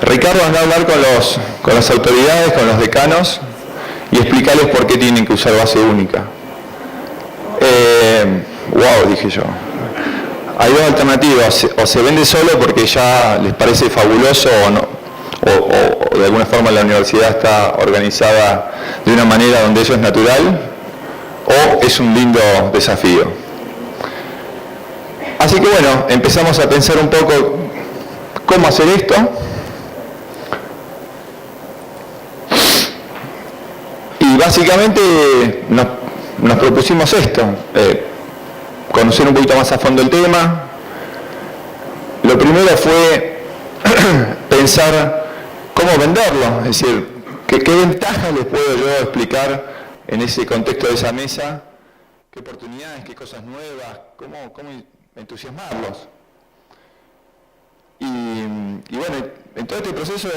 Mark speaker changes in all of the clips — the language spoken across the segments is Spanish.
Speaker 1: Ricardo anda a hablar con las autoridades, con los decanos, y explicarles por qué tienen que usar base única. Wow, dije yo. Hay dos alternativas, o se vende solo porque ya les parece fabuloso o no, o de alguna forma la universidad está organizada de una manera donde eso es natural, o es un lindo desafío. Así que bueno, empezamos a pensar un poco cómo hacer esto. Y básicamente nos propusimos esto, conocer un poquito más a fondo el tema. Lo primero fue pensar cómo venderlo, es decir, qué ventajas les puedo yo explicar en ese contexto de esa mesa, qué oportunidades, qué cosas nuevas, cómo entusiasmarlos. Y bueno, en todo este proceso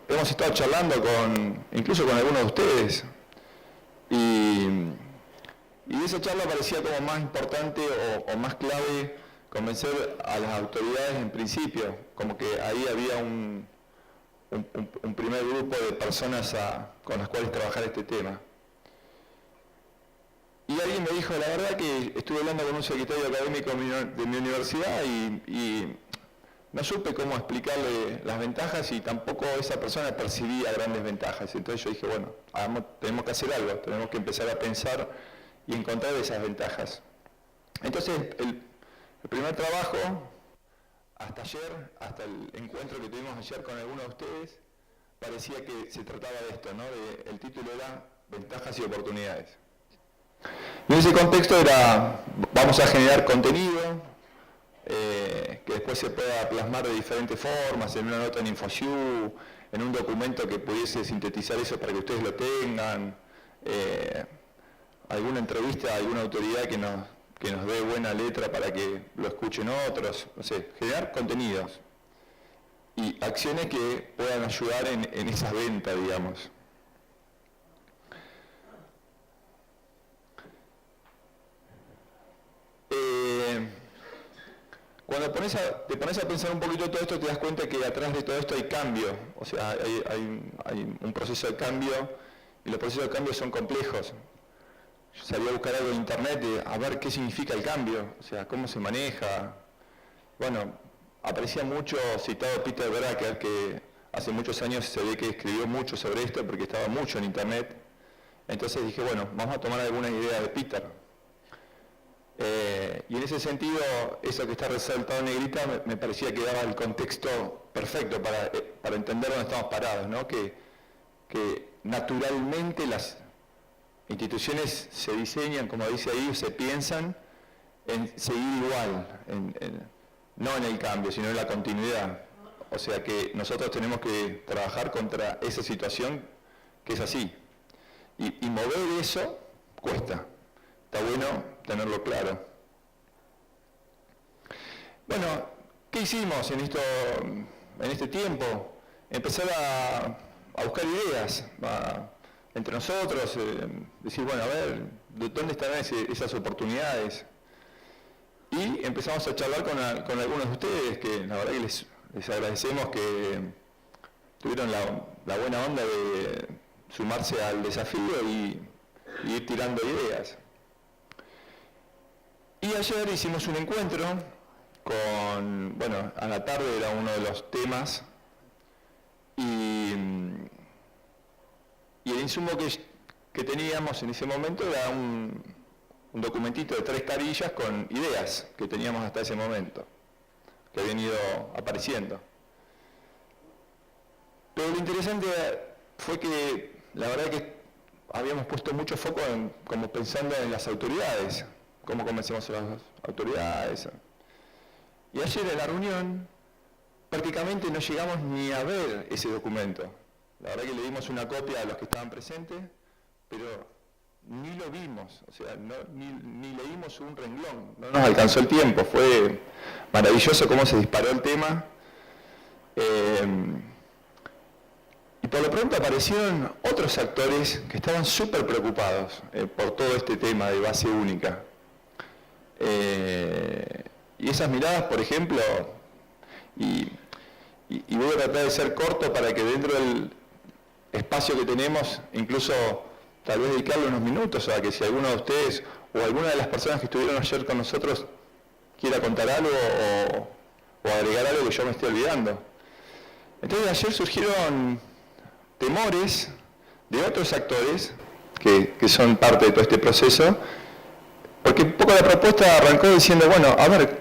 Speaker 1: hemos estado charlando incluso con algunos de ustedes, y de esa charla parecía como más importante o más clave convencer a las autoridades en principio, como que ahí había un primer grupo de personas con las cuales trabajar este tema. Y alguien me dijo, la verdad que estuve hablando con un secretario académico de mi universidad y no supe cómo explicarle las ventajas y tampoco esa persona percibía grandes ventajas. Entonces yo dije, bueno, tenemos que hacer algo, tenemos que empezar a pensar y encontrar esas ventajas. Entonces, el primer trabajo, hasta el encuentro que tuvimos ayer con algunos de ustedes, parecía que se trataba de esto, ¿no? El título era Ventajas y Oportunidades. Y en ese contexto vamos a generar contenido, que después se pueda plasmar de diferentes formas, en una nota en InfoShoe, en un documento que pudiese sintetizar eso para que ustedes lo tengan, alguna entrevista a alguna autoridad que nos dé buena letra para que lo escuchen otros, no sé, generar contenidos y acciones que puedan ayudar en esa venta, digamos. Cuando te pones a pensar un poquito todo esto, te das cuenta que atrás de todo esto hay cambio, o sea, hay un proceso de cambio y los procesos de cambio son complejos. Yo salí a buscar algo en internet a ver qué significa el cambio, o sea, cómo se maneja. Bueno, aparecía mucho citado Peter Drucker, que hace muchos años se ve que escribió mucho sobre esto porque estaba mucho en internet. Entonces dije, bueno, vamos a tomar algunas ideas de Peter. Y en ese sentido, eso que está resaltado en negrita me parecía que daba el contexto perfecto para entender dónde estamos parados, ¿no? Que naturalmente las instituciones se diseñan, como dice ahí, se piensan en seguir igual, no en el cambio, sino en la continuidad. O sea que nosotros tenemos que trabajar contra esa situación que es así. Y mover eso cuesta. Está bueno tenerlo claro. Bueno, ¿qué hicimos en este tiempo? Empezar a buscar ideas entre nosotros, decir, bueno, a ver, ¿dónde están esas oportunidades? Y empezamos a charlar con algunos de ustedes, que la verdad que les agradecemos que tuvieron la buena onda de sumarse al desafío y ir tirando ideas. Y ayer hicimos un encuentro a la tarde era uno de los temas, y el insumo que teníamos en ese momento era un documentito de 3 carillas con ideas que teníamos hasta ese momento, que habían ido apareciendo. Pero lo interesante fue que la verdad que habíamos puesto mucho foco como pensando en las autoridades, cómo convencemos a las autoridades. Y ayer en la reunión prácticamente no llegamos ni a ver ese documento. La verdad que le dimos una copia a los que estaban presentes, pero ni lo vimos, o sea, ni leímos un renglón. No nos alcanzó el tiempo, fue maravilloso cómo se disparó el tema. Y por lo pronto aparecieron otros actores que estaban súper preocupados por todo este tema de base única. Y esas miradas, por ejemplo, y y voy a tratar de ser corto para que dentro del espacio que tenemos, incluso tal vez dedicarle unos minutos a que si alguno de ustedes o alguna de las personas que estuvieron ayer con nosotros quiera contar algo o agregar algo que yo me esté olvidando. Entonces ayer surgieron temores de otros actores que son parte de todo este proceso, porque un poco la propuesta arrancó diciendo, bueno, a ver,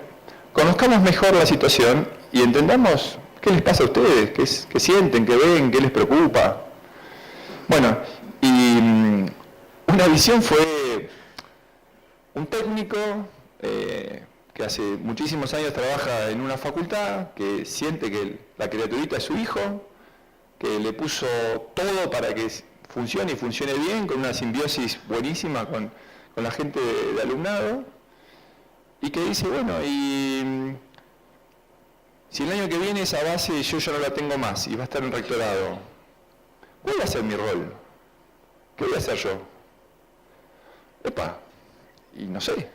Speaker 1: conozcamos mejor la situación y entendamos qué les pasa a ustedes, qué sienten, qué ven, qué les preocupa. Bueno, y una visión fue un técnico que hace muchísimos años trabaja en una facultad, que siente que la criaturita es su hijo, que le puso todo para que funcione y funcione bien, con una simbiosis buenísima con la gente de alumnado, y que dice, bueno, y si el año que viene esa base yo ya no la tengo más y va a estar en rectorado, ¿cuál va a ser mi rol? ¿Qué voy a hacer yo? Epa, y no sé.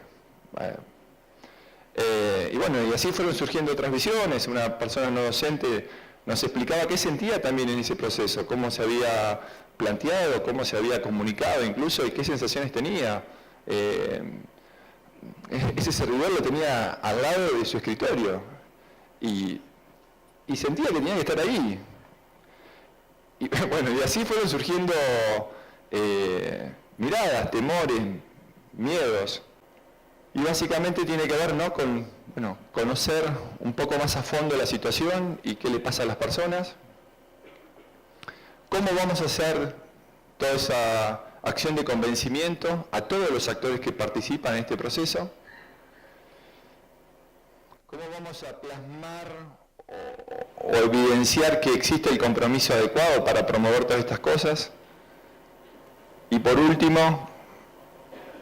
Speaker 1: Y bueno, y así fueron surgiendo otras visiones. Una persona no docente nos explicaba qué sentía también en ese proceso, cómo se había planteado, cómo se había comunicado incluso y qué sensaciones tenía. Ese servidor lo tenía al lado de su escritorio y sentía que tenía que estar ahí. Y bueno, y así fueron surgiendo miradas, temores, miedos. Y básicamente tiene que ver, ¿no?, con conocer un poco más a fondo la situación y qué le pasa a las personas. ¿Cómo vamos a hacer toda esa acción de convencimiento a todos los actores que participan en este proceso? ¿Cómo vamos a plasmar o evidenciar que existe el compromiso adecuado para promover todas estas cosas? Y por último,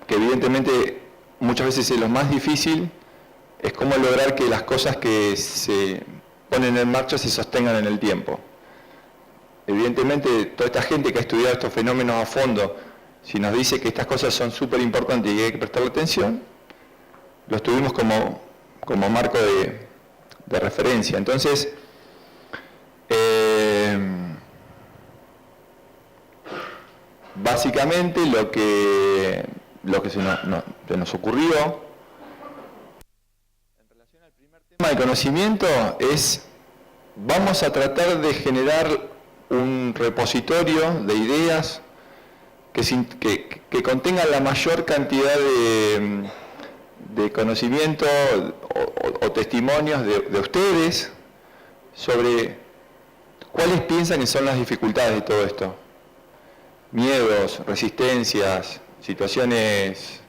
Speaker 1: que evidentemente muchas veces es lo más difícil, es cómo lograr que las cosas que se ponen en marcha se sostengan en el tiempo. Evidentemente, toda esta gente que ha estudiado estos fenómenos a fondo, si nos dice que estas cosas son súper importantes y hay que prestarle atención, los tuvimos como marco de referencia. Entonces, básicamente lo que se nos ocurrió en relación al primer tema de conocimiento es, vamos a tratar de generar un repositorio de ideas que contenga la mayor cantidad de conocimiento o testimonios de ustedes sobre cuáles piensan que son las dificultades de todo esto. Miedos, resistencias, situaciones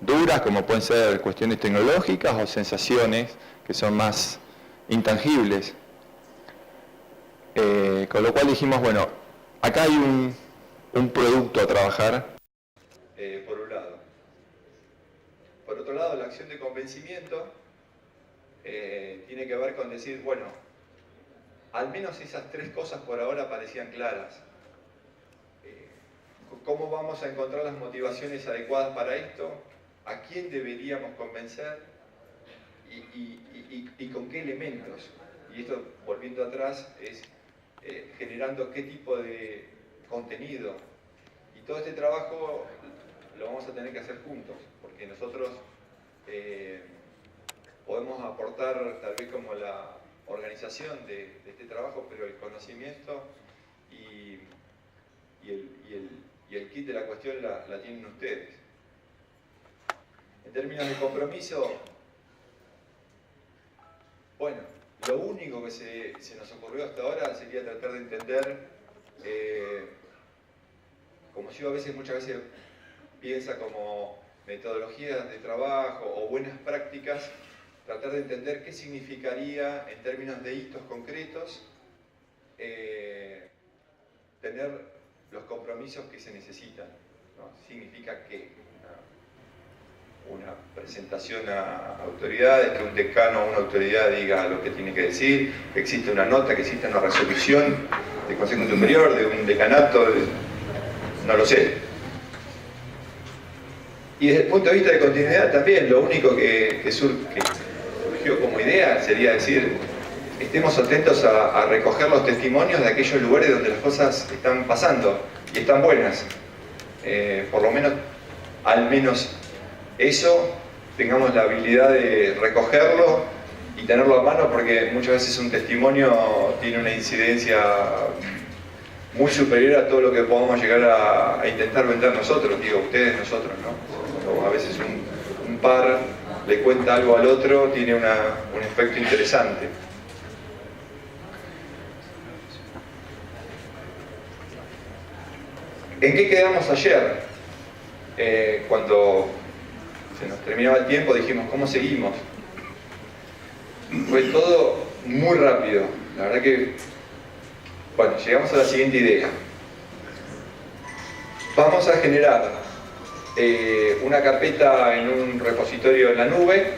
Speaker 1: duras como pueden ser cuestiones tecnológicas o sensaciones que son más intangibles. Con lo cual dijimos, bueno, acá hay un producto a trabajar. Por un lado. Por otro lado, la acción de convencimiento tiene que ver con decir, bueno, al menos esas tres cosas por ahora parecían claras. ¿Cómo vamos a encontrar las motivaciones adecuadas para esto? ¿A quién deberíamos convencer? ¿Y con qué elementos? Y esto, volviendo atrás, es generando qué tipo de contenido. Y todo este trabajo lo vamos a tener que hacer juntos, porque nosotros podemos aportar tal vez como la organización de este trabajo, pero el conocimiento y el kit de la cuestión la tienen ustedes. En términos de compromiso, bueno, lo único que se nos ocurrió hasta ahora sería tratar de entender, como yo muchas veces piensa como metodologías de trabajo o buenas prácticas, tratar de entender qué significaría en términos de hitos concretos tener los compromisos que se necesitan, ¿no? Significa que una presentación a autoridades, que un decano o una autoridad diga lo que tiene que decir, que existe una nota, que existe una resolución del Consejo Superior, de un decanato, no lo sé. Y desde el punto de vista de continuidad también, lo único que surgió como idea sería decir,
Speaker 2: estemos atentos a recoger los testimonios de aquellos lugares donde las cosas están pasando y están buenas. Por lo menos, al menos eso, tengamos la habilidad de recogerlo y tenerlo a mano, porque muchas veces un testimonio tiene una incidencia muy superior a todo lo que podamos llegar a intentar vender nosotros, digo ustedes, nosotros, ¿no? O a veces un par le cuenta algo al otro, tiene un efecto interesante. ¿En qué quedamos ayer? Cuando se nos terminaba el tiempo dijimos, ¿cómo seguimos? Fue todo muy rápido. La verdad que, bueno, llegamos a la siguiente idea. Vamos a generar una carpeta en un repositorio en la nube.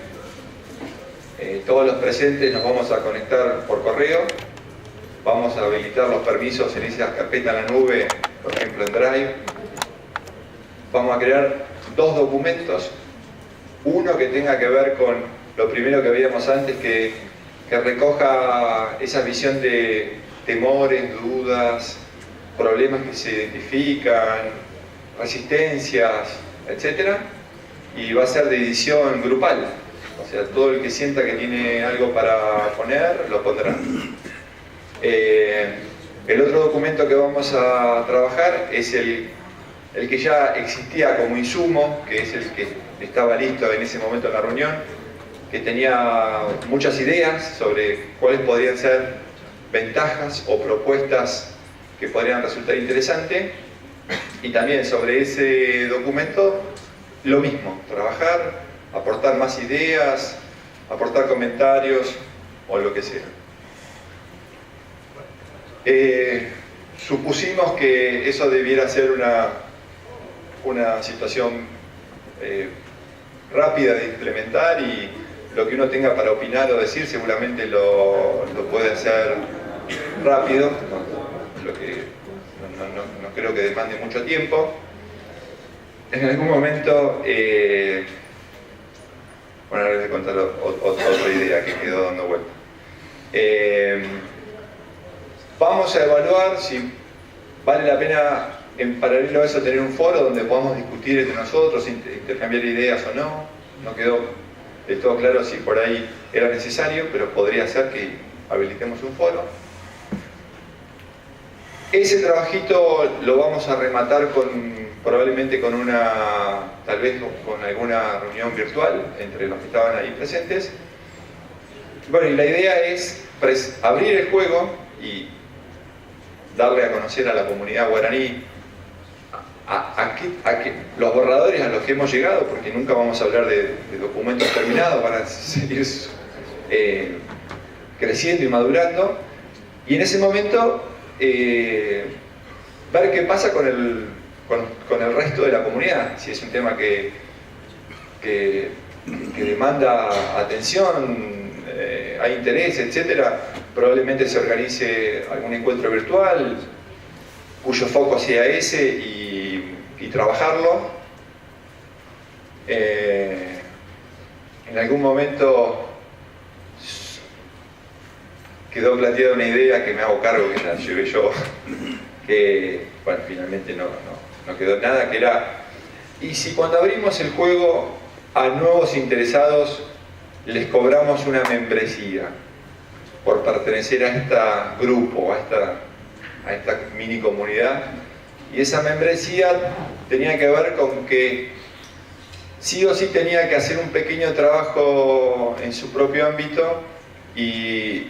Speaker 2: Todos los presentes nos vamos a conectar por correo. Vamos a habilitar los permisos en esa carpeta en la nube, por ejemplo en Drive. Vamos a crear dos documentos. Uno que tenga que ver con lo primero que veíamos antes, que recoja esa visión de temores, dudas, problemas que se identifican, resistencias, etc. Y va a ser de edición grupal. O sea, todo el que sienta que tiene algo para poner, lo pondrá. El otro documento que vamos a trabajar es el que ya existía como insumo, que es el que estaba listo en ese momento en la reunión, que tenía muchas ideas sobre cuáles podrían ser ventajas o propuestas que podrían resultar interesantes, y también sobre ese documento lo mismo, trabajar, aportar más ideas, aportar comentarios o lo que sea. Supusimos que eso debiera ser una situación rápida de implementar, y lo que uno tenga para opinar o decir seguramente lo puede hacer rápido, no creo que demande mucho tiempo. En algún momento, bueno, ahora les voy a contar otra idea que quedó dando vuelta. Vamos a evaluar si vale la pena, en paralelo a eso, tener un foro donde podamos discutir entre nosotros, intercambiar ideas o no. No quedó del todo claro si por ahí era necesario, pero podría ser que habilitemos un foro. Ese trabajito lo vamos a rematar probablemente con tal vez con alguna reunión virtual entre los que estaban ahí presentes. Bueno, y la idea es abrir el juego y darle a conocer a la comunidad guaraní los borradores a los que hemos llegado, porque nunca vamos a hablar de documentos terminados, van a seguir creciendo y madurando, y en ese momento ver qué pasa con el resto de la comunidad, si es un tema que demanda atención, hay interés, etcétera. Probablemente se organice algún encuentro virtual cuyo foco sea ese y trabajarlo. En algún momento quedó planteada una idea que me hago cargo, que la llevé yo, que bueno, finalmente no quedó nada, que era: ¿y si cuando abrimos el juego a nuevos interesados les cobramos una membresía por pertenecer a este grupo, a esta mini comunidad? Y esa membresía tenía que ver con que sí o sí tenía que hacer un pequeño trabajo en su propio ámbito y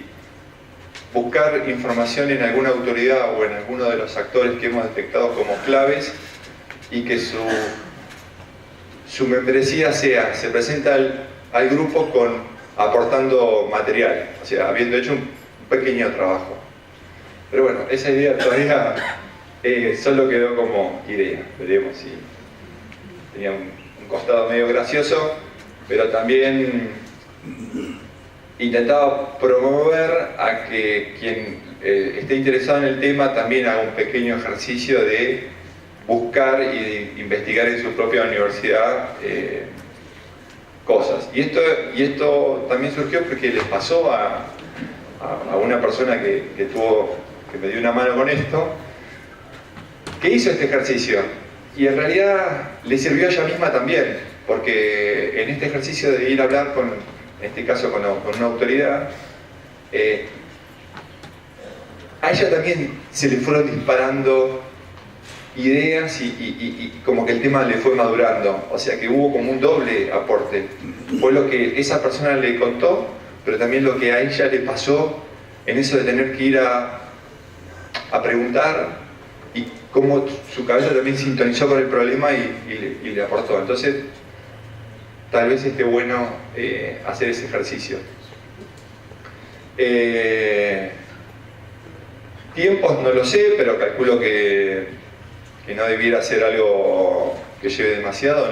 Speaker 2: buscar información en alguna autoridad o en alguno de los actores que hemos detectado como claves, y que su membresía se presenta al grupo aportando material, o sea, habiendo hecho un pequeño trabajo. Pero bueno, esa idea todavía solo quedó como idea. Veremos si tenía un costado medio gracioso, pero también intentaba promover a que quien esté interesado en el tema también haga un pequeño ejercicio de buscar y de investigar en su propia universidad cosas. Y esto también surgió porque les pasó a a una persona que me dio una mano con esto, que hizo este ejercicio. Y en realidad le sirvió a ella misma también, porque en este ejercicio de ir a hablar en este caso con una autoridad, a ella también se le fueron disparando ideas y como que el tema le fue madurando, o sea que hubo como un doble aporte. Fue lo que esa persona le contó, pero también lo que a ella le pasó en eso de tener que ir a preguntar y cómo su cabeza también sintonizó con el problema y le aportó. Entonces, tal vez esté bueno hacer ese ejercicio. Tiempos no lo sé, pero calculo que no debiera ser algo que lleve demasiado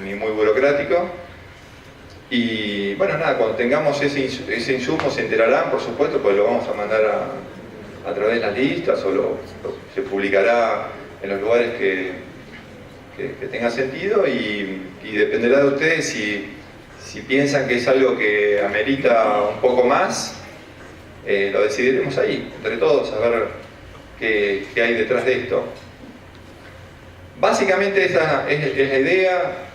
Speaker 2: ni muy burocrático. Y bueno, nada, cuando tengamos ese insumo se enterarán, por supuesto, pues lo vamos a mandar a través de las listas o se publicará en los lugares que tenga sentido y dependerá de ustedes si piensan que es algo que amerita un poco más, lo decidiremos ahí, entre todos, a ver qué hay detrás de esto. Básicamente esa es la idea.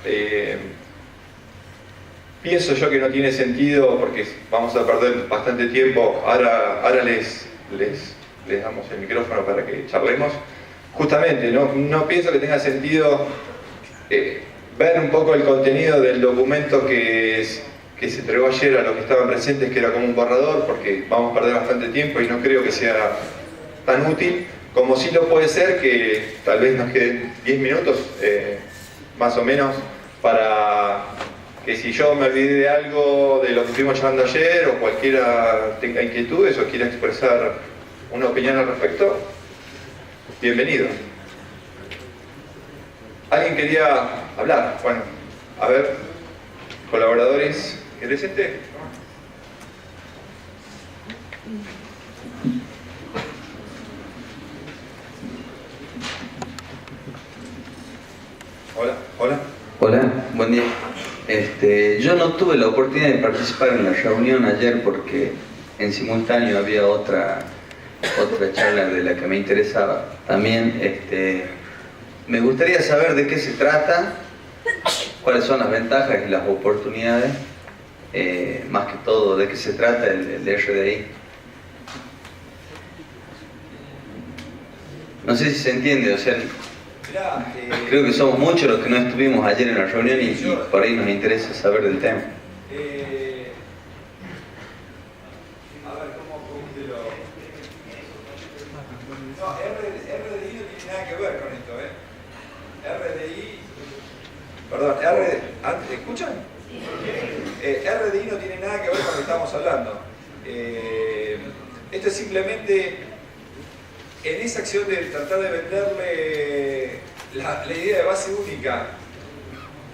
Speaker 2: Pienso yo que no tiene sentido porque vamos a perder bastante tiempo. Ahora les damos el micrófono para que charlemos. Justamente, no pienso que tenga sentido ver un poco el contenido del documento que se entregó ayer a los que estaban presentes, que era como un borrador, porque vamos a perder bastante tiempo y no creo que sea tan útil, como sí lo puede ser que tal vez nos queden 10 minutos más o menos para que si yo me olvidé de algo de lo que estuvimos charlando ayer o cualquiera tenga inquietudes o quiera expresar una opinión al respecto, bienvenido. ¿Alguien quería hablar? Bueno, a ver, colaboradores, ¿querés este? Hola, hola.
Speaker 3: Hola, buen día. Yo no tuve la oportunidad de participar en la reunión ayer porque en simultáneo había otra charla de la que me interesaba. También me gustaría saber de qué se trata, cuáles son las ventajas y las oportunidades, más que todo de qué se trata el RDI. No sé si se entiende, o sea, creo que somos muchos los que no estuvimos ayer en la reunión y por ahí nos interesa saber del tema.
Speaker 2: A ver, ¿cómo te lo...? No, RDI no tiene nada que ver con esto, RDI... Perdón, ¿escuchan? RDI no tiene nada que ver con lo que estamos hablando. Esto es simplemente en esa acción de tratar de venderle la idea de base única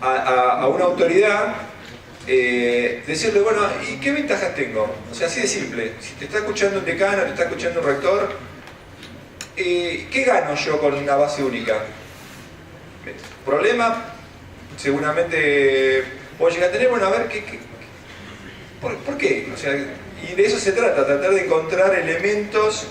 Speaker 2: a una autoridad, decirle, bueno, ¿y qué ventajas tengo? O sea, así de simple. Si te está escuchando un decano, te está escuchando un rector, ¿qué gano yo con una base única? Problema, seguramente puedo llegar a tener, bueno, a ver, ¿por qué? O sea, y de eso se trata, tratar de encontrar elementos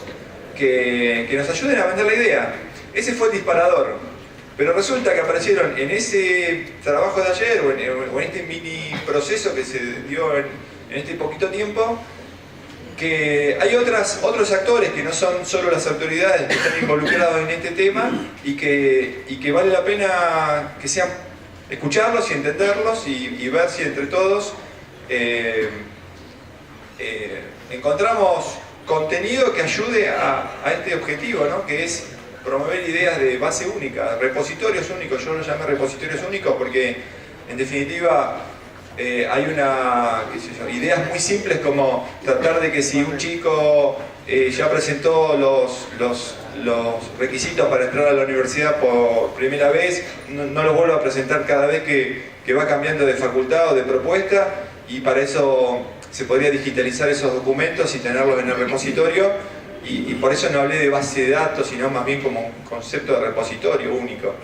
Speaker 2: que nos ayuden a vender la idea. Ese fue el disparador. Pero resulta que aparecieron en ese trabajo de ayer o en este mini proceso que se dio en este poquito tiempo, que hay otros actores que no son solo las autoridades que están involucrados en este tema y que vale la pena que sean escucharlos y entenderlos y ver si entre todos encontramos contenido que ayude a este objetivo, ¿no? Que es promover ideas de base única, repositorios únicos. Yo lo llamé repositorios únicos porque en definitiva hay ideas muy simples como tratar de que si un chico ya presentó los requisitos para entrar a la universidad por primera vez, no los vuelva a presentar cada vez que va cambiando de facultad o de propuesta, y para eso se podría digitalizar esos documentos y tenerlos en el repositorio, y por eso no hablé de base de datos, sino más bien como un concepto de repositorio único,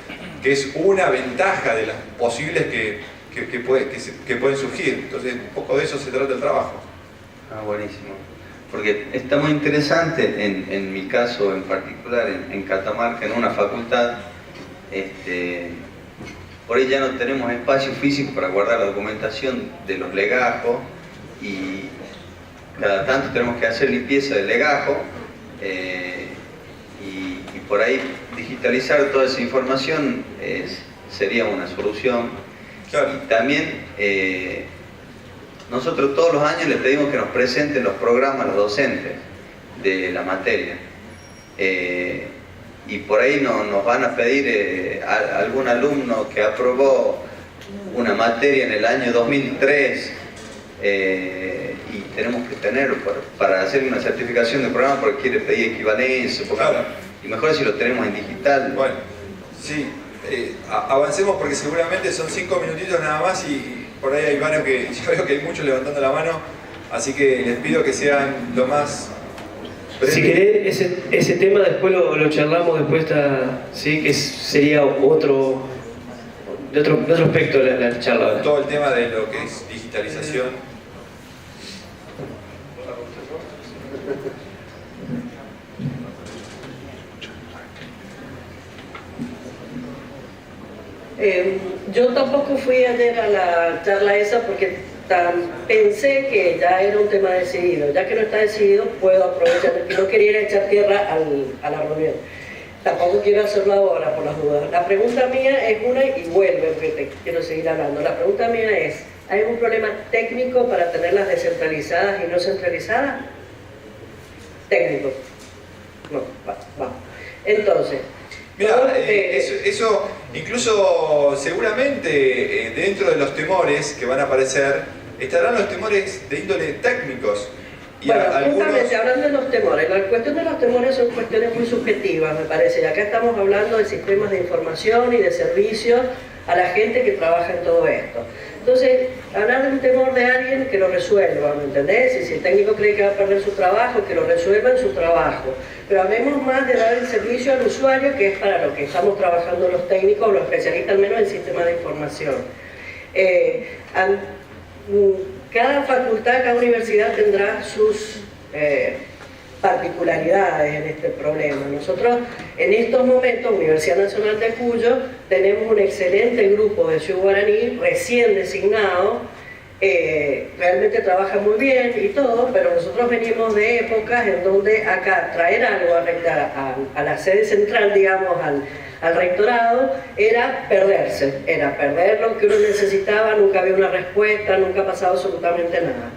Speaker 2: que es una ventaja de las posibles que pueden surgir. Entonces, un poco de eso se trata el trabajo.
Speaker 3: Ah, buenísimo. porque está muy interesante, en mi caso en particular, en Catamarca, en una facultad, por ahí ya no tenemos espacio físico para guardar la documentación de los legajos y cada tanto tenemos que hacer limpieza del legajo y por ahí digitalizar toda esa información sería una solución.
Speaker 2: Claro.
Speaker 3: Y también nosotros todos los años les pedimos que nos presenten los programas a los docentes de la materia. Y por ahí nos van a pedir algún alumno que aprobó una materia en el año 2003 y tenemos que tenerlo para hacer una certificación de programa porque quiere pedir equivalencia.
Speaker 2: Claro.
Speaker 3: Y mejor si lo tenemos en digital.
Speaker 2: Bueno, sí, avancemos porque seguramente son 5 minutitos nada más y por ahí hay varios que yo veo que hay muchos levantando la mano, así que les pido que sean lo más breves.
Speaker 4: Si querés, ese tema después lo charlamos después, ¿sí? Que sería de otro aspecto la charla ahora.
Speaker 2: Todo el tema de lo que es digitalización.
Speaker 5: Yo tampoco fui ayer a la charla esa porque pensé que ya era un tema decidido. Ya que no está decidido, puedo aprovechar, porque no quería ir a echar tierra a la reunión. Tampoco quiero hacerlo ahora por las dudas. La pregunta mía es una, y vuelve porque te quiero seguir hablando. La pregunta mía es, ¿hay algún problema técnico para tenerlas descentralizadas y no centralizadas? Técnico. No, vamos. Entonces,
Speaker 2: Mira, eso incluso seguramente dentro de los temores que van a aparecer estarán los temores de índole técnicos. Y
Speaker 5: bueno,
Speaker 2: algunos...
Speaker 5: justamente hablando de los temores, la cuestión de los temores son cuestiones muy subjetivas, me parece, y acá estamos hablando de sistemas de información y de servicios a la gente que trabaja en todo esto. Entonces, hablar de un temor de alguien que lo resuelva, ¿me entendés? Y si el técnico cree que va a perder su trabajo, que lo resuelva en su trabajo. Pero hablemos más de dar el servicio al usuario, que es para lo que estamos trabajando los técnicos, los especialistas, al menos en sistemas de información. Cada facultad, cada universidad tendrá sus particularidades en este problema. Nosotros en estos momentos, Universidad Nacional de Cuyo, tenemos un excelente grupo de Sioux Guaraní recién designado, realmente trabaja muy bien y todo, pero nosotros venimos de épocas en donde acá traer algo a la sede central, digamos, al rectorado, era perder lo que uno necesitaba, nunca había una respuesta, nunca ha pasado absolutamente nada,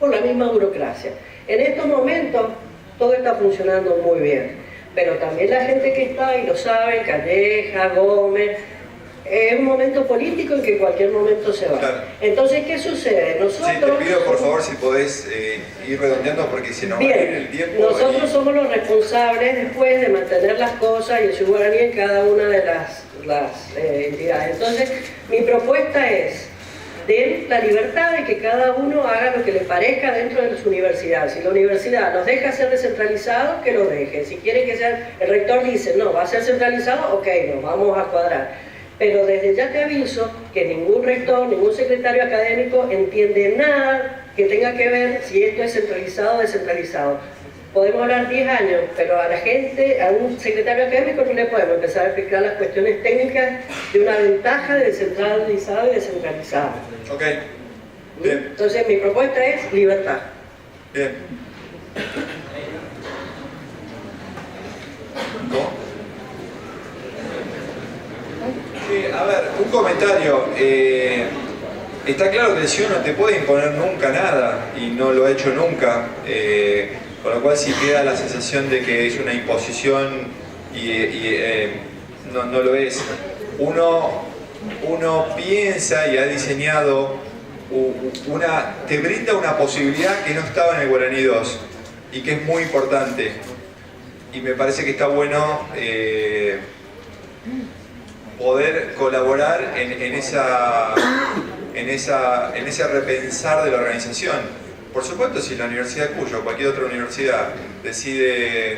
Speaker 5: por la misma burocracia. En estos momentos todo está funcionando muy bien, pero también la gente que está, y lo sabe, Calleja, Gómez, es un momento político en que en cualquier momento se va. Claro. Entonces, ¿qué sucede? Nosotros...
Speaker 2: Sí, te pido por favor si podés ir redondeando porque se nos va a ir el tiempo.
Speaker 5: Nosotros somos los responsables después de mantener las cosas y el Sioux Guaraní en cada una de las entidades. Entonces, mi propuesta es den la libertad de que cada uno haga lo que le parezca dentro de su universidad. Si la universidad nos deja ser descentralizado, que lo deje. Si quiere que sea, el rector dice, no, va a ser centralizado, ok, nos vamos a cuadrar. Pero desde ya te aviso que ningún rector, ningún secretario académico entiende nada que tenga que ver si esto es centralizado o descentralizado. Podemos hablar 10 años, pero a la gente, a un secretario académico no le podemos empezar a explicar las cuestiones técnicas de una ventaja de descentralizado y descentralizado.
Speaker 2: Ok, bien.
Speaker 5: Entonces mi propuesta es libertad.
Speaker 2: Bien. ¿Cómo? A ver, un comentario. Está claro que el CIO no te puede imponer nunca nada y no lo ha hecho nunca. Con lo cual si queda la sensación de que es una imposición no lo es. Uno piensa y ha diseñado te brinda una posibilidad que no estaba en el Guaraní 2 y que es muy importante. Y me parece que está bueno poder colaborar en ese repensar de la organización. Por supuesto, si la Universidad de Cuyo o cualquier otra universidad decide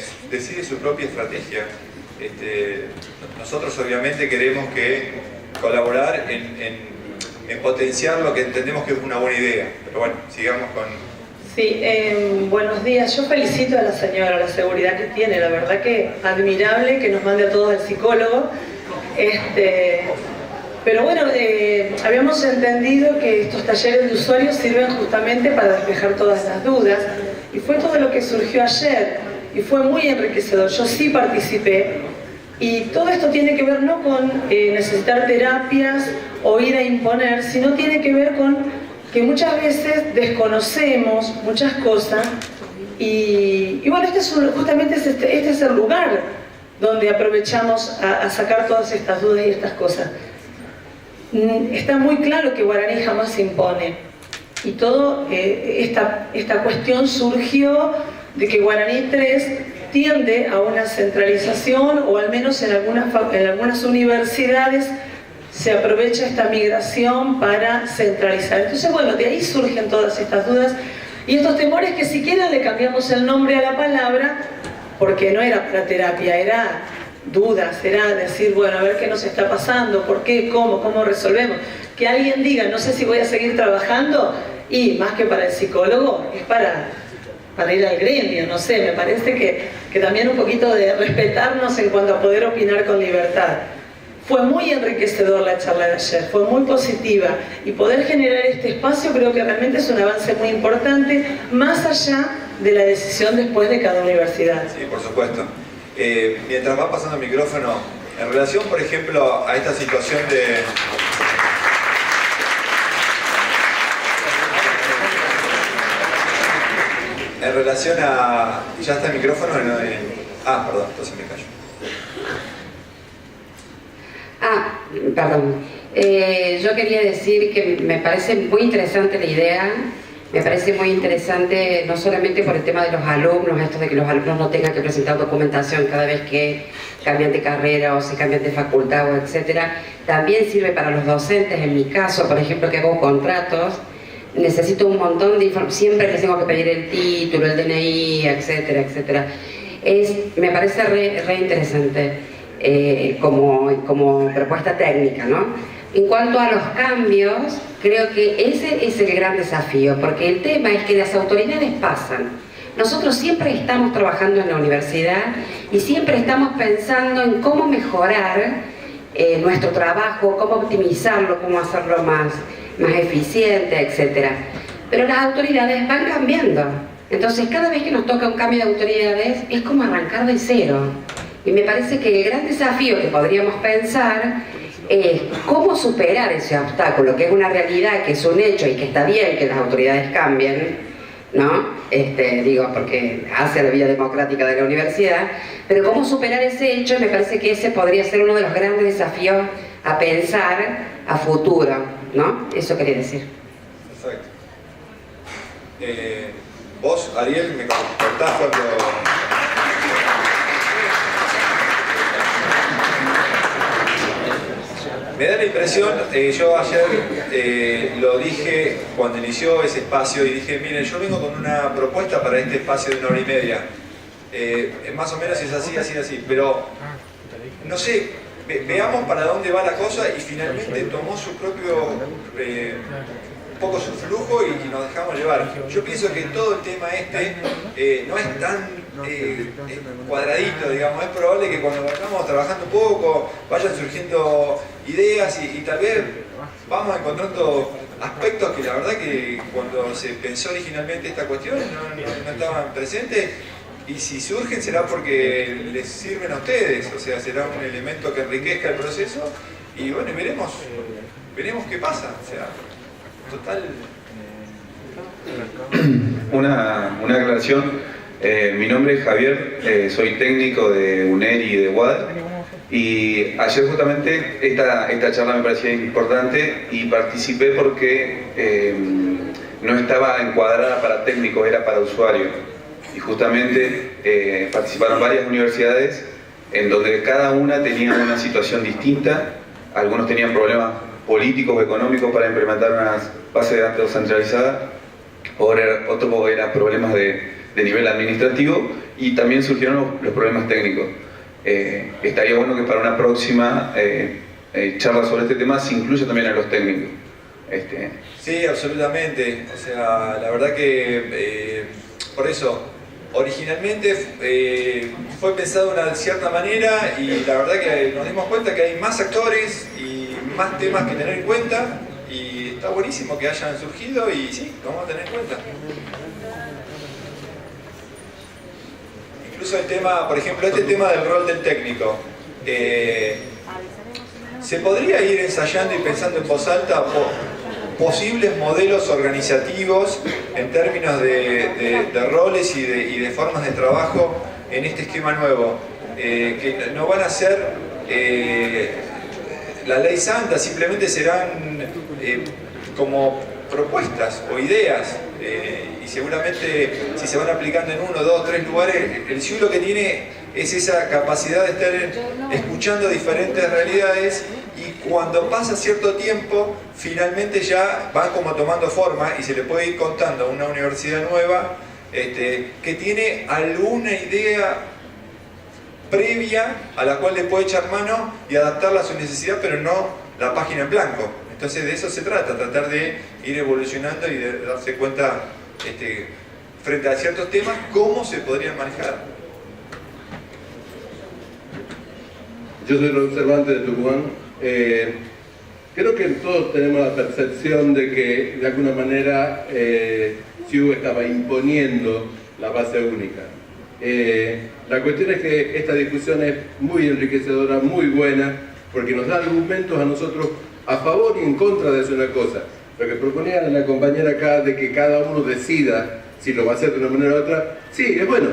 Speaker 2: su propia estrategia, nosotros obviamente queremos colaborar en potenciar lo que entendemos que es una buena idea. Pero bueno, sigamos con...
Speaker 6: Sí, buenos días. Yo felicito a la señora, la seguridad que tiene, la verdad que admirable que nos mande a todos al psicólogo. Pero bueno, habíamos entendido que estos talleres de usuarios sirven justamente para despejar todas las dudas, y fue todo lo que surgió ayer, y fue muy enriquecedor. Yo sí participé, y todo esto tiene que ver no con necesitar terapias o ir a imponer, sino tiene que ver con que muchas veces desconocemos muchas cosas, y bueno, justamente este es el lugar donde aprovechamos a sacar todas estas dudas y estas cosas. Está muy claro que Guaraní jamás se impone, y toda esta cuestión surgió de que Guaraní 3 tiende a una centralización, o al menos en algunas universidades se aprovecha esta migración para centralizar. Entonces, bueno, de ahí surgen todas estas dudas y estos temores, que si quieren le cambiamos el nombre a la palabra, porque no era para terapia, era dudas, era decir, bueno, a ver qué nos está pasando, por qué, cómo resolvemos. Que alguien diga, no sé si voy a seguir trabajando, y más que para el psicólogo, es para ir al gremio, no sé, me parece que también un poquito de respetarnos en cuanto a poder opinar con libertad. Fue muy enriquecedor la charla de ayer, fue muy positiva, y poder generar este espacio creo que realmente es un avance muy importante, más allá de la decisión después de cada universidad.
Speaker 2: Sí, por supuesto. Mientras va pasando el micrófono, en relación, por ejemplo, a esta situación de... En relación a... ¿Ya está el micrófono? Perdón, entonces me callo.
Speaker 7: Perdón. Yo quería decir que me parece muy interesante la idea, me parece muy interesante no solamente por el tema de los alumnos, esto de que los alumnos no tengan que presentar documentación cada vez que cambian de carrera o se cambian de facultad o etcétera, también sirve para los docentes. En mi caso, por ejemplo, que hago contratos, necesito un montón de información, siempre les tengo que pedir el título, el DNI, etcétera, etcétera. Me parece re interesante. Como propuesta técnica, ¿no? En cuanto a los cambios, creo que ese es el gran desafío, porque el tema es que las autoridades pasan. Nosotros siempre estamos trabajando en la universidad y siempre estamos pensando en cómo mejorar nuestro trabajo, cómo optimizarlo, cómo hacerlo más eficiente, etc. Pero las autoridades van cambiando. Entonces, cada vez que nos toca un cambio de autoridades, es como arrancar de cero. Y me parece que el gran desafío que podríamos pensar es cómo superar ese obstáculo, que es una realidad, que es un hecho y que está bien que las autoridades cambien, ¿no? Digo, porque hace la vida democrática de la universidad, pero cómo superar ese hecho, me parece que ese podría ser uno de los grandes desafíos a pensar a futuro, ¿no? Eso quería decir.
Speaker 2: Perfecto. Vos, Ariel, me cortás cuando... Me da la impresión, yo ayer lo dije cuando inició ese espacio y dije, miren, yo vengo con una propuesta para este espacio de 1 hora y media. Más o menos es así, pero no sé, veamos para dónde va la cosa, y finalmente tomó su propio, un poco su flujo y nos dejamos llevar. Yo pienso que todo el tema no es tan cuadradito, digamos. Es probable que cuando vayamos trabajando un poco vayan surgiendo ideas y tal vez vamos encontrando aspectos que la verdad que cuando se pensó originalmente esta cuestión no estaban presentes, y si surgen será porque les sirven a ustedes, o sea, será un elemento que enriquezca el proceso, y bueno, veremos qué pasa, o sea, total.
Speaker 8: Una aclaración. Mi nombre es Javier, soy técnico de UNER y de UAD, y ayer justamente esta charla me parecía importante y participé porque no estaba encuadrada para técnicos, era para usuarios, y justamente participaron varias universidades en donde cada una tenía una situación distinta. Algunos tenían problemas políticos o económicos para implementar una base de datos centralizada, otros eran problemas de nivel administrativo, y también surgieron los problemas técnicos. Estaría bueno que para una próxima charla sobre este tema se incluya también a los técnicos.
Speaker 2: Sí, absolutamente. O sea, la verdad que por eso, originalmente fue pensado de una cierta manera y la verdad que nos dimos cuenta que hay más actores y más temas que tener en cuenta y está buenísimo que hayan surgido y sí, lo vamos a tener en cuenta. Incluso el tema, por ejemplo, este tema del rol del técnico. Se podría ir ensayando y pensando en voz alta posibles modelos organizativos en términos de roles y de formas de trabajo en este esquema nuevo, que no van a ser la ley santa, simplemente serán como propuestas o ideas, y seguramente si se van aplicando en 1, 2, 3 lugares, el CIU lo que tiene es esa capacidad de estar escuchando diferentes realidades y cuando pasa cierto tiempo finalmente ya van como tomando forma y se le puede ir contando a una universidad nueva que tiene alguna idea previa a la cual le puede echar mano y adaptarla a su necesidad, pero no la página en blanco. Entonces de eso se trata, tratar de ir evolucionando y de darse cuenta frente a ciertos temas cómo se podrían manejar.
Speaker 9: Yo soy un observante de Tucumán. Creo que todos tenemos la percepción de que de alguna manera CIU estaba imponiendo la base única. La cuestión es que esta discusión es muy enriquecedora, muy buena, porque nos da argumentos a nosotros a favor y en contra de hacer una cosa. Lo que proponía la compañera acá de que cada uno decida si lo va a hacer de una manera u otra, sí, es bueno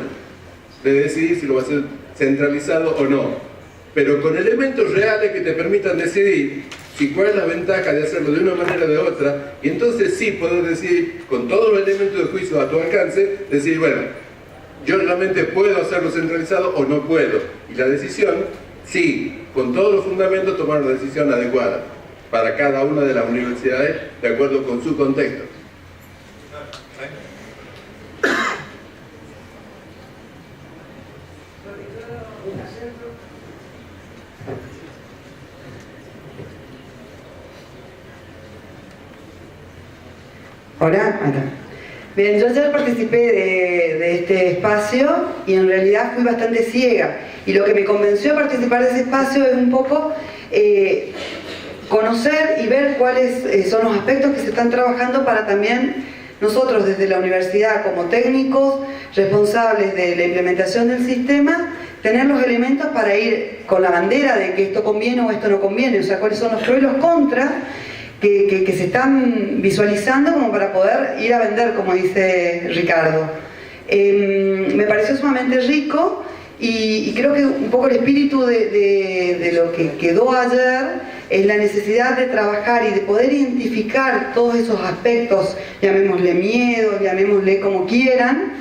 Speaker 9: de decidir si lo va a hacer centralizado o no, pero con elementos reales que te permitan decidir cuál es la ventaja de hacerlo de una manera o de otra, y entonces sí poder decidir con todos los elementos de juicio a tu alcance, decir, bueno, yo realmente puedo hacerlo centralizado o no puedo, y la decisión, sí, con todos los fundamentos tomar la decisión adecuada para cada una de las universidades de acuerdo con su contexto.
Speaker 10: Hola, acá. Bien, yo ayer participé de este espacio y en realidad fui bastante ciega. Y lo que me convenció a participar de ese espacio es un poco conocer y ver cuáles son los aspectos que se están trabajando para también nosotros desde la universidad como técnicos responsables de la implementación del sistema, tener los elementos para ir con la bandera de que esto conviene o esto no conviene, o sea, cuáles son los pros y los contras que se están visualizando como para poder ir a vender, como dice Ricardo. Me pareció sumamente rico y creo que un poco el espíritu de lo que quedó ayer es la necesidad de trabajar y de poder identificar todos esos aspectos, llamémosle miedo, llamémosle como quieran,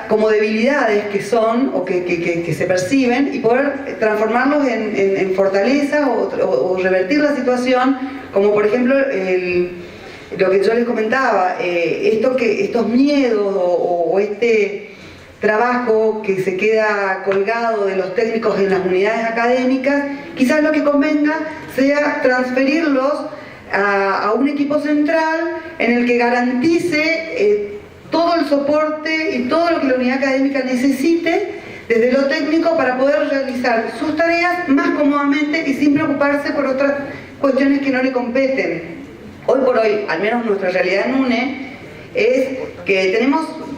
Speaker 10: como debilidades que son o que se perciben y poder transformarlos en fortaleza o revertir la situación, como por ejemplo lo que yo les comentaba, estos miedos o este trabajo que se queda colgado de los técnicos en las unidades académicas, quizás lo que convenga sea transferirlos a un equipo central en el que garantice todo el soporte y todo lo que la unidad académica necesite desde lo técnico para poder realizar sus tareas más cómodamente y sin preocuparse por otras cuestiones que no le competen. Hoy por hoy, al menos nuestra realidad en UNE, es que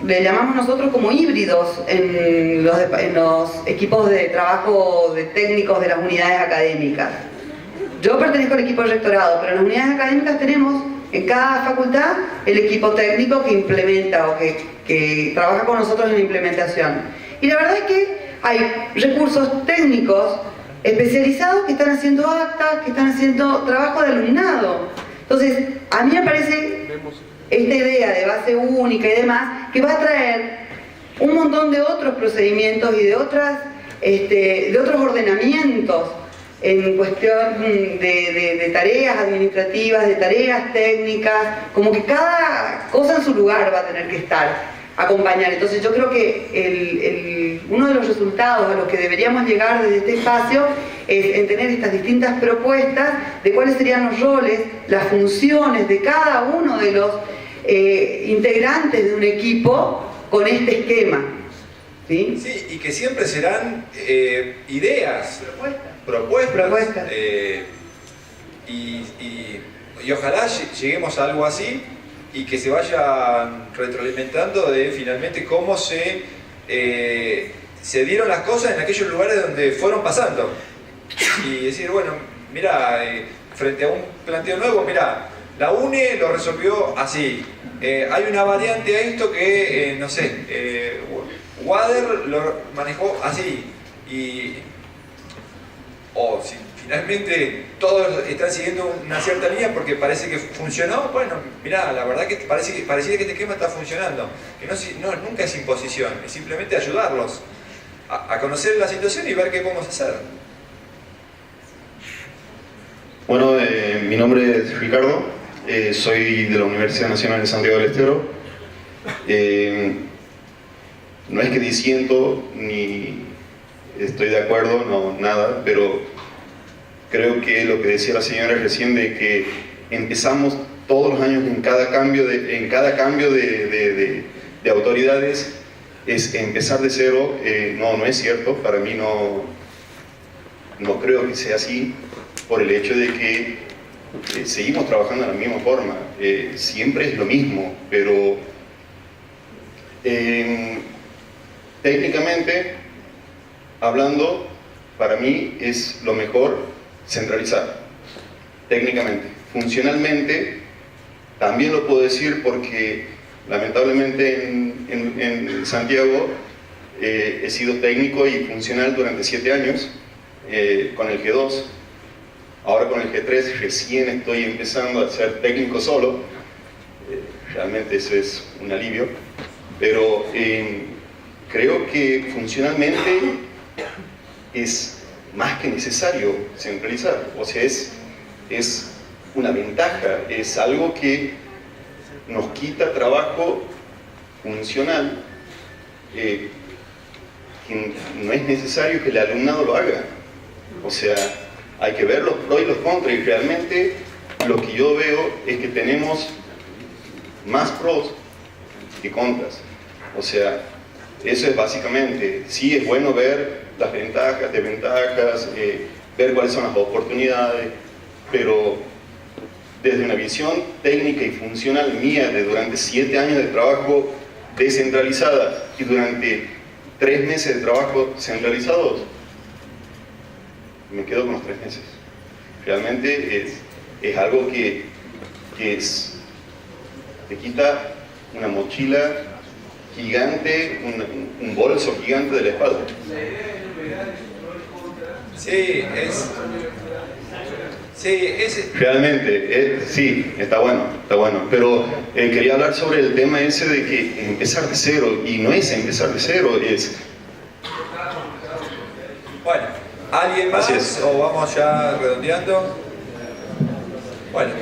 Speaker 10: le llamamos nosotros como híbridos en los equipos de trabajo de técnicos de las unidades académicas. Yo pertenezco al equipo de rectorado, pero en las unidades académicas tenemos en cada facultad el equipo técnico que implementa o que trabaja con nosotros en la implementación. Y la verdad es que hay recursos técnicos especializados que están haciendo actas, que están haciendo trabajo de alumnado. Entonces, a mí me parece esta idea de base única y demás, que va a traer un montón de otros procedimientos y de otros ordenamientos en cuestión de tareas administrativas, de tareas técnicas, como que cada cosa en su lugar va a tener que estar. acompañar. Entonces yo creo que uno de los resultados a los que deberíamos llegar desde este espacio es en tener estas distintas propuestas de cuáles serían los roles, las funciones de cada uno de los integrantes de un equipo con este esquema. ¿Sí?
Speaker 2: Sí, y que siempre serán ideas, propuestas. Y ojalá lleguemos a algo así y que se vayan retroalimentando de finalmente cómo se dieron las cosas en aquellos lugares donde fueron pasando. Y decir, bueno, mira, frente a un planteo nuevo, mira, la UNE lo resolvió así. Hay una variante a esto que, no sé, Wader lo manejó así. O si finalmente todos están siguiendo una cierta línea porque parece que funcionó, bueno, mirá, la verdad que pareciera que este esquema está funcionando. Que nunca es imposición, es simplemente ayudarlos a conocer la situación y ver qué podemos hacer.
Speaker 11: Bueno, mi nombre es Ricardo, soy de la Universidad Nacional de Santiago del Estero. No es que disiento ni estoy de acuerdo, no, nada, pero creo que lo que decía la señora recién de que empezamos todos los años en cada cambio de autoridades es empezar de cero. No es cierto, para mí no creo que sea así, por el hecho de que seguimos trabajando de la misma forma, siempre es lo mismo, pero técnicamente hablando, para mí es lo mejor centralizar, técnicamente. Funcionalmente, también lo puedo decir porque lamentablemente en Santiago he sido técnico y funcional durante 7 años, con el G2, ahora con el G3 recién estoy empezando a ser técnico solo, realmente eso es un alivio, pero creo que funcionalmente es más que necesario centralizar, o sea, es una ventaja, es algo que nos quita trabajo funcional, que no es necesario que el alumnado lo haga, o sea, hay que ver los pros y los contras, y realmente lo que yo veo es que tenemos más pros que contras, o sea, eso es básicamente, sí es bueno ver las ventajas, desventajas, ver cuáles son las oportunidades, pero desde una visión técnica y funcional mía de durante 7 años de trabajo descentralizada y durante 3 meses de trabajo centralizados, me quedo con los 3 meses. Realmente es algo que te quita una mochila gigante, un bolso gigante de la espalda.
Speaker 2: Sí,
Speaker 11: realmente, sí, está bueno, pero quería hablar sobre el tema ese de que empezar de cero, y no es empezar de cero, es...
Speaker 2: Bueno, ¿alguien más o vamos ya redondeando? Bueno.